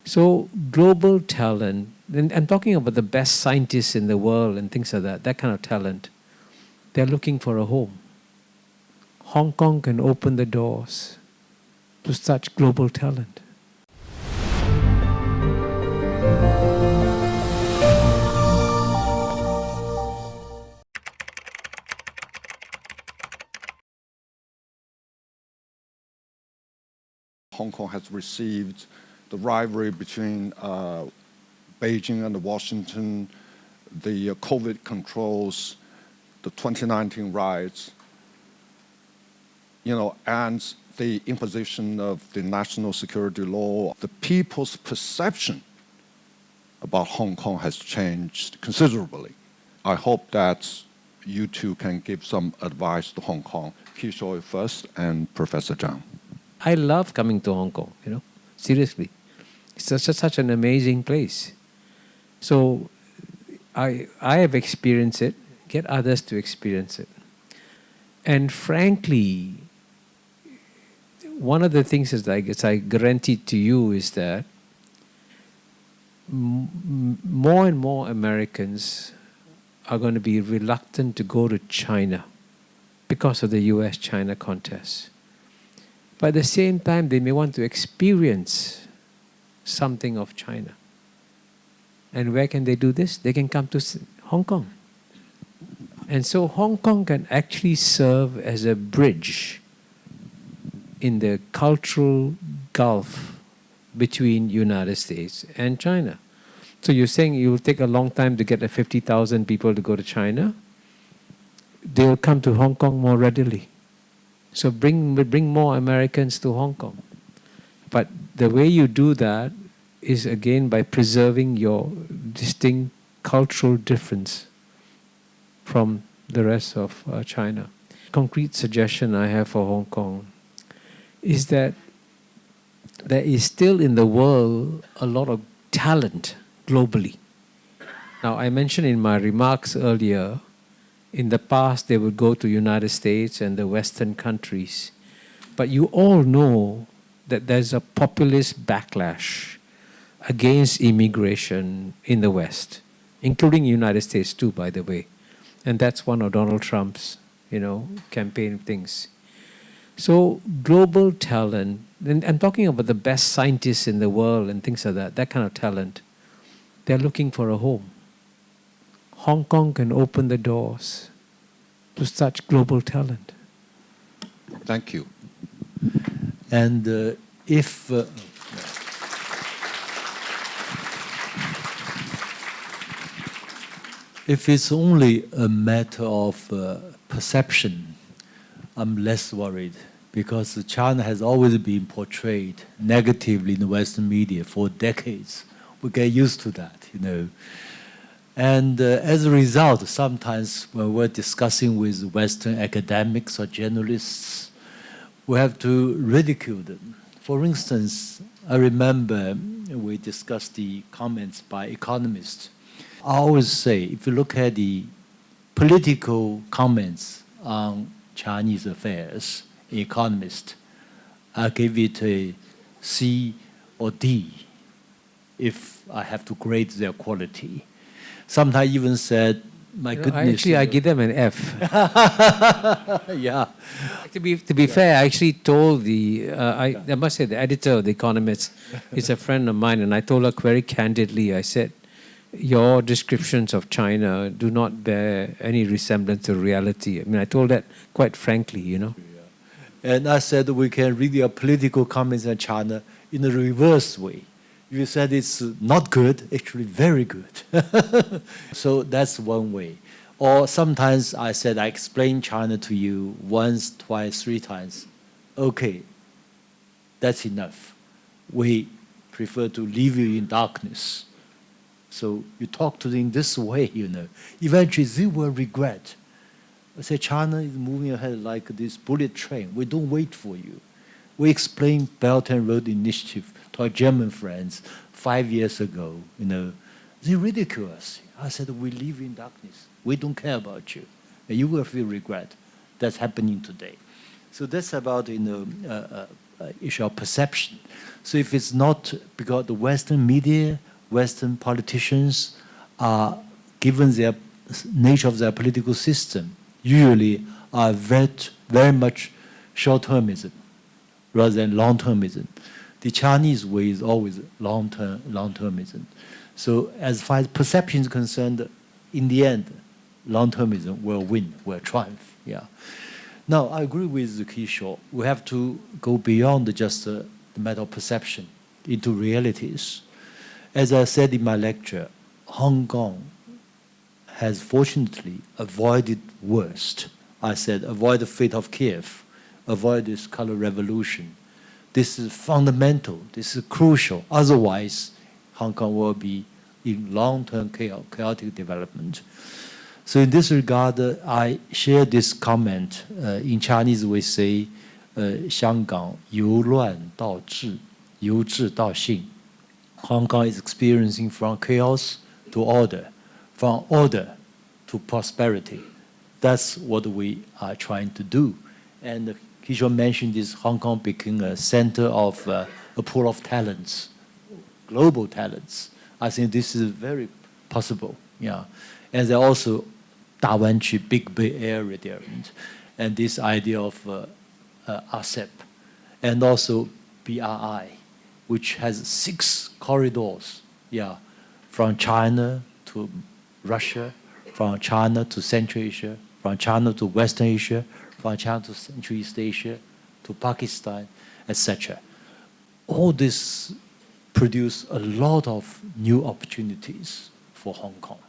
So global talent, and I'm talking about the best scientists in the world and things like that, that kind of talent, they're looking for a home. Hong Kong can open the doors to such global talent. Hong Kong has received the rivalry between Beijing and Washington, the COVID controls, the 2019 riots, and the imposition of the national security law. The people's perception about Hong Kong has changed considerably. I hope that you two can give some advice to Hong Kong. Kishore first and Professor Zhang. I love coming to Hong Kong, seriously. It's such an amazing place. So I have experienced it, get others to experience it. And frankly, one of the things is, I guess I guarantee to you, is that more and more Americans are going to be reluctant to go to China because of the U.S. China contest. But at the same time, they may want to experience something of China. And where can they do this? They can come to Hong Kong. And so Hong Kong can actually serve as a bridge in the cultural gulf between United States and China. So you're saying it will take a long time to get 50,000 people to go to China? They will come to Hong Kong more readily. So bring more Americans to Hong Kong. But the way you do that is, again, by preserving your distinct cultural difference from the rest of China. Concrete suggestion I have for Hong Kong is that there is still in the world a lot of talent globally. Now, I mentioned in my remarks earlier, in the past they would go to United States and the Western countries. But you all know that there's a populist backlash against immigration in the West, including United States too, by the way. And that's one of Donald Trump's, campaign things. So global talent, and I'm talking about the best scientists in the world and things like that, that kind of talent, they're looking for a home. Hong Kong can open the doors to such global talent. Thank you. And if it's only a matter of perception, I'm less worried, because China has always been portrayed negatively in the Western media for decades. We get used to that, And as a result, sometimes when we're discussing with Western academics or journalists, we have to ridicule them. For instance, I remember we discussed the comments by economists. I always say, if you look at the political comments on Chinese affairs, economists, I give it a C or D if I have to grade their quality. Sometimes even said, my goodness. Actually, I give them an F. Yeah. To be fair, I actually told I must say, the editor of The Economist is a friend of mine, and I told her very candidly, I said, your descriptions of China do not bear any resemblance to reality. I mean, I told that quite frankly, Yeah. And I said we can read your political comments on China in a reverse way. You said it's not good, actually very good. So that's one way. Or sometimes I said, I explained China to you once, twice, 3 times. Okay, that's enough. We prefer to leave you in darkness. So you talk to them in this way, Eventually they will regret. I say, China is moving ahead like this bullet train. We don't wait for you. We explained Belt and Road Initiative to our German friends 5 years ago, They ridicule us. I said, we live in darkness. We don't care about you. And you will feel regret. That's happening today. So that's about, issue of perception. So if it's not because the Western media, Western politicians are given their nature of their political system, usually are very much short-termism rather than long-termism. The Chinese way is always long-termism. So as far as perception is concerned, in the end, long-termism will win, will triumph. Yeah. Now, I agree with Kishore. We have to go beyond just the matter of perception into realities. As I said in my lecture, Hong Kong has fortunately avoided worst. I said, avoid the fate of Kiev, avoid this color revolution. This is fundamental, this is crucial. Otherwise, Hong Kong will be in long-term chaotic development. So in this regard, I share this comment. In Chinese, we say, 香港由乱到治，由治到兴. Hong Kong is experiencing from chaos to order, from order to prosperity. That's what we are trying to do. And Kishore mentioned this, Hong Kong became a center of a pool of talents, global talents. I think this is very possible. Yeah. And there are also Dawanchi, Big Bay Area there, and this idea of ASEP, and also BRI, which has 6 corridors, yeah, from China to Russia, from China to Central Asia, from China to Western Asia, from China to Central East Asia, to Pakistan, etc. All this produce a lot of new opportunities for Hong Kong.